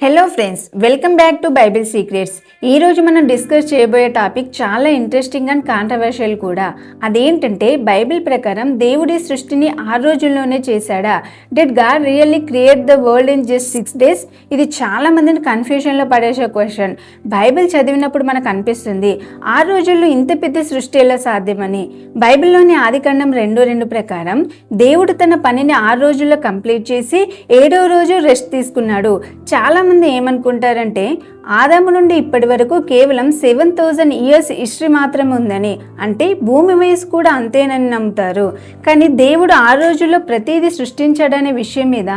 Hello friends, welcome back to Bible secrets. ఈరోజు మనం discuss చేయబోయే టాపిక్ చాలా ఇంట్రెస్టింగ్ అండ్ కాంట్రవర్షియల్ కూడా. అదేంటంటే బైబిల్ ప్రకారం దేవుడి సృష్టిని 6 రోజుల్లోనే చేశాడా? Did God really create the world in just 6 days? ఇది చాలా మందిని కన్ఫ్యూజన్లో పడేసే క్వశ్చన్. బైబిల్ చదివినప్పుడు మనకు అనిపిస్తుంది 6 రోజుల్లో ఇంత పెద్ద సృష్టి ఎలా సాధ్యమని. బైబిల్లోని ఆదికాండం 2:2 ప్రకారం దేవుడు తన పనిని 6 రోజుల్లో కంప్లీట్ చేసి 7వ రోజు రెస్ట్ తీసుకున్నాడు. చాలా మంది ఏమనుకుంటారంటే ఆదాము నుండి ఇప్పటి వరకు కేవలం 7,000 years హిస్టరీ మాత్రమే ఉందని, అంటే భూమి వయసు కూడా అంతేనని నమ్ముతారు. కానీ దేవుడు 6 రోజుల్లో ప్రతిదీ సృష్టించాడనే విషయం మీద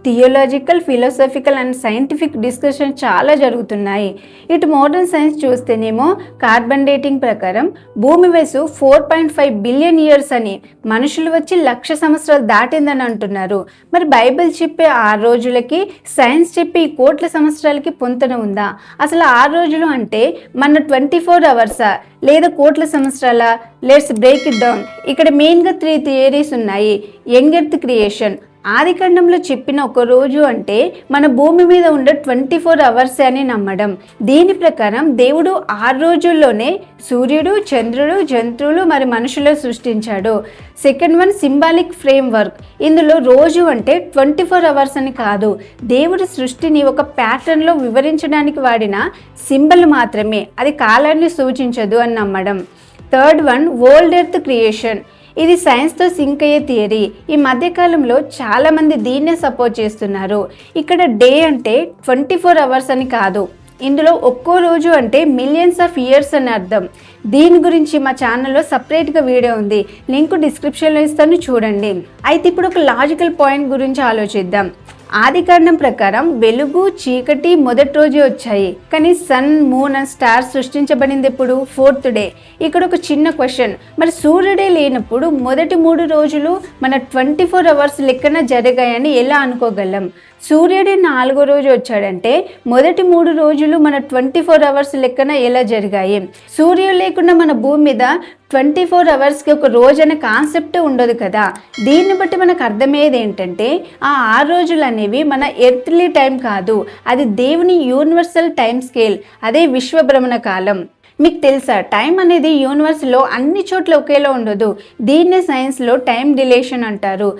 theological, philosophical and scientific discussion చాలా జరుగుతున్నాయి. ఇటు మోడర్న్ సైన్స్ చూస్తేనేమో కార్బన్ డేటింగ్ ప్రకారం భూమి వయసు 4.5 billion years అని, మనుషులు వచ్చి 1,00,000 సంవత్సరాలు దాటిందని అంటున్నారు. మరి బైబిల్ చెప్పే 6 రోజులకి సైన్స్ చెప్పే ఈ కోట్ల సంవత్సరాలకి పొంతన ఉందా? అసలు 6 రోజులు అంటే మన 24 hours లేదా కోట్ల సంవత్సరాల? Let's break it down. ఇక్కడ మెయిన్గా 3 థియరీస్ ఉన్నాయి. యంగ్ ఎర్త్ క్రియేషన్, ఆదికాండంలో చెప్పిన ఒక రోజు అంటే మన భూమి మీద ఉండే 24 hours అని నమ్మడం. దీని ప్రకారం దేవుడు 6 రోజుల్లోనే సూర్యుడు, చంద్రుడు, జంతువులు మరి మనుషులు సృష్టించాడు. Second one symbolic frame work. ఇందులో రోజు అంటే 24 hours అని కాదు, దేవుడి సృష్టిని ఒక ప్యాటర్న్లో వివరించడానికి వాడిన సింబల్ మాత్రమే, అది కాలాన్ని సూచించదు అని నమ్మడం. Third one world earth creation. ఇది సైన్స్తో సింక్ అయ్యే థియరీ. ఈ మధ్యకాలంలో చాలామంది దీన్నే సపోర్ట్ చేస్తున్నారు. ఇక్కడ డే అంటే 24 hours అని కాదు, ఇందులో ఒక్కో రోజు అంటే మిలియన్స్ ఆఫ్ ఇయర్స్ అని అర్థం. దీని గురించి మా ఛానల్లో సపరేట్గా వీడియో ఉంది, లింక్ డిస్క్రిప్షన్లో ఇస్తాను, చూడండి. అయితే ఇప్పుడు ఒక లాజికల్ పాయింట్ గురించి ఆలోచిద్దాం. ఆదికాండం ప్రకారం వెలుగు, చీకటి మొదటి రోజే వచ్చాయి, కానీ సన్, మూన్ అండ్ స్టార్స్ సృష్టించబడింది ఎప్పుడు? 4th day. ఇక్కడ ఒక చిన్న క్వశ్చన్, మరి సూర్యుడే లేనప్పుడు మొదటి 3 రోజులు మన 24 hours లెక్కన జరిగాయని ఎలా అనుకోగలం? సూర్యుడే 4వ రోజు వచ్చాడంటే మొదటి 3 రోజులు మన 24 hours లెక్కన ఎలా జరిగాయి? సూర్యుడు లేకుండా మన భూమి మీద 24 hours ఒక రోజు అనే కాన్సెప్టే ఉండదు కదా. దీన్ని బట్టి మనకు అర్థమయ్యేది ఏంటంటే ఆ 6 రోజులు అనేవి మన ఎర్త్లీ టైం కాదు, అది దేవుని యూనివర్సల్ టైం స్కేల్, అదే విశ్వభ్రమణ కాలం. మీకు తెలుసా, టైం అనేది యూనివర్స్లో అన్ని చోట్ల ఒకేలా ఉండదు. దీన్నే సైన్స్లో టైం డిలేషన్ అంటారు.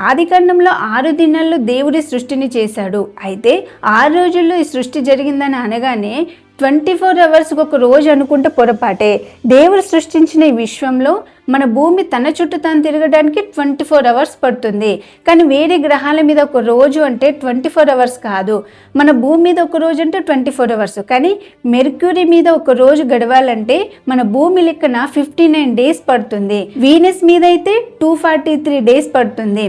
ఆదికాండంలో 6 దినాల్లో దేవుడి సృష్టిని చేశాడు. అయితే 6 రోజుల్లో ఈ సృష్టి జరిగిందని అనగానే 24 hours ఒక రోజు అనుకుంటే పొరపాటే. దేవుడు సృష్టించిన ఈ విశ్వంలో మన భూమి తన చుట్టూ తాను తిరగడానికి 24 hours పడుతుంది. కానీ వేరే గ్రహాల మీద ఒక రోజు అంటే 24 hours కాదు, మన భూమి మీద ఒక రోజు అంటే 24 hours. కానీ మెర్క్యూరీ మీద ఒక రోజు గడవాలంటే మన భూమి లెక్కన 59 days పడుతుంది. వీనస్ మీద అయితే 243 days పడుతుంది.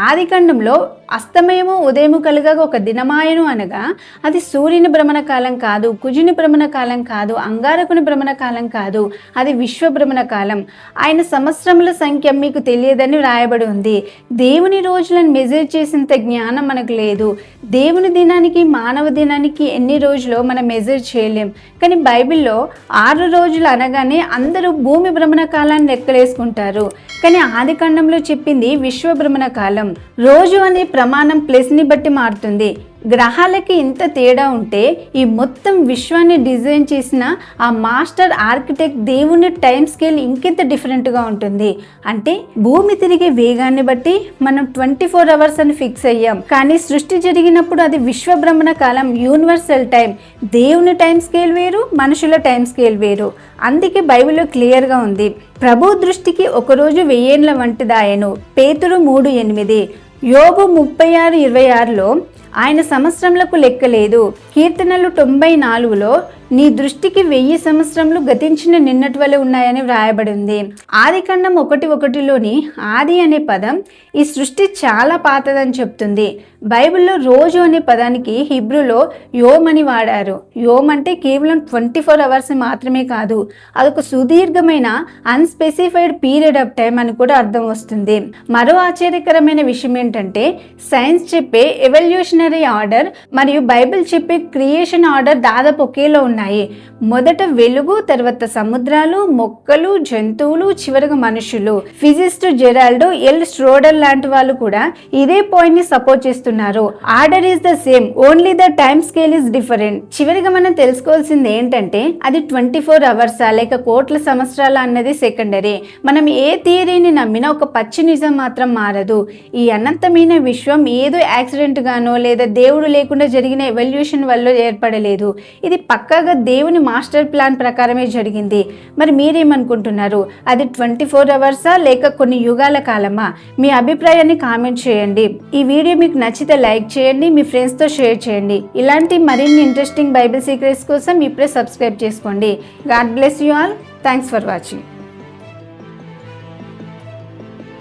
ఆదికాండంలో అస్తమయము ఉదయము కలుగా ఒక దినమాయను అనగా అది సూర్యుని భ్రమణ కాలం కాదు, కుజుని భ్రమణ కాలం కాదు, అంగారకుని భ్రమణ కాలం కాదు, అది విశ్వభ్రమణ కాలం. ఆయన సంవత్సరముల సంఖ్య మీకు తెలియదని వ్రాయబడి ఉంది. దేవుని రోజులను మెజర్ చేసేంత జ్ఞానం మనకు లేదు. దేవుని దినానికి మానవ దినానికి ఎన్ని రోజులో మనం మెజర్ చేయలేం. కానీ బైబిల్లో 6 రోజులు అనగానే అందరూ భూమి భ్రమణ కాలాన్ని లెక్కలేసుకుంటారు. కానీ ఆదికాండంలో చెప్పింది విశ్వభ్రమణ కాలం. రోజు అనే ప్రమాణం ప్లేస్ని బట్టి మారుతుంది. గ్రహాలకి ఇంత తేడా ఉంటే ఈ మొత్తం విశ్వాన్ని డిజైన్ చేసిన ఆ మాస్టర్ ఆర్కిటెక్ట్ దేవుని టైం స్కేల్ ఇంకెంత డిఫరెంట్గా ఉంటుంది. అంటే భూమి తిరిగే వేగాన్ని బట్టి మనం 24 hours అని ఫిక్స్ అయ్యాం, కానీ సృష్టి జరిగినప్పుడు అది విశ్వభ్రమణ కాలం, యూనివర్సల్ టైం. దేవుని టైం స్కేల్ వేరు, మనుషుల టైం స్కేల్ వేరు. అందుకే బైబిల్లో క్లియర్గా ఉంది, ప్రభు దృష్టికి ఒక రోజు 1000 ఏళ్ల వంటిదాయను. పేతురు 3:8. యోబు 36:26లో ఆయన సంవత్సరములకు లెక్కలేదు. కీర్తనలు 94లో నీ దృష్టికి 1000 సంవత్సరములు గతించిన నిన్నటి వలె ఉన్నాయని వ్రాయబడింది. ఆదికాండం 1:1లోని ఆది అనే పదం ఈ సృష్టి చాలా పాతదని చెప్తుంది. బైబిల్లో రోజు అనే పదానికి హిబ్రూలో యోమ్ అని వాడారు. యోమ్ అంటే కేవలం 24 hours మాత్రమే కాదు, అదొక సుదీర్ఘమైన అన్స్పెసిఫైడ్ పీరియడ్ ఆఫ్ టైం అని కూడా అర్థం వస్తుంది. మరో ఆశ్చర్యకరమైన విషయం ఏంటంటే సైన్స్ చెప్పే ఎవల్యూషనరీ ఆర్డర్ మరియు బైబిల్ చెప్పే క్రియేషన్ ఆర్డర్ దాదాపు ఒకేలా ఉన్నాయి. ఉన్నాయి. మొదట వెలుగు, తర్వాత సముద్రాలు, మొక్కలు, జంతువులు, చివరగా మనుషులు. ఫిజిస్ట్ జెరాల్డో ఎల్ స్ట్రోడర్ లాంటి వాళ్ళు కూడా ఇదే పాయింట్ ని సపోర్ట్ చేస్తున్నారు. Order is the same, only the time scale is different. చివరిగా మనం తెలుసుకోవాల్సింది ఏంటంటే అది 24 అవర్సా లేక కోట్ల సంవత్సరాల అన్నది సెకండరీ. మనం ఏ థియరీని నమ్మినా ఒక పచ్చి నిజం మాత్రం మారదు. ఈ అనంతమైన విశ్వం ఏదో యాక్సిడెంట్ గానో లేదా దేవుడు లేకుండా జరిగిన ఎవల్యూషన్ వల్ల ఏర్పడలేదు. ఇది పక్కాగా దేవుని మాస్టర్ ప్లాన్ ప్రకారమే జరిగింది. మరి మీరేమనుకుంటున్నారు? అది 24 అవర్సా లేక కొన్ని యుగాల కాలమా? మీ అభిప్రాయాన్ని కామెంట్ చేయండి. ఈ వీడియో మీకు నచ్చితే లైక్ చేయండి, మీ ఫ్రెండ్స్తో షేర్ చేయండి. ఇలాంటి మరిన్ని ఇంట్రెస్టింగ్ బైబిల్ సీక్రెట్స్ కోసం ఇప్పుడే సబ్స్క్రైబ్ చేసుకోండి. God bless you all. Thanks for watching.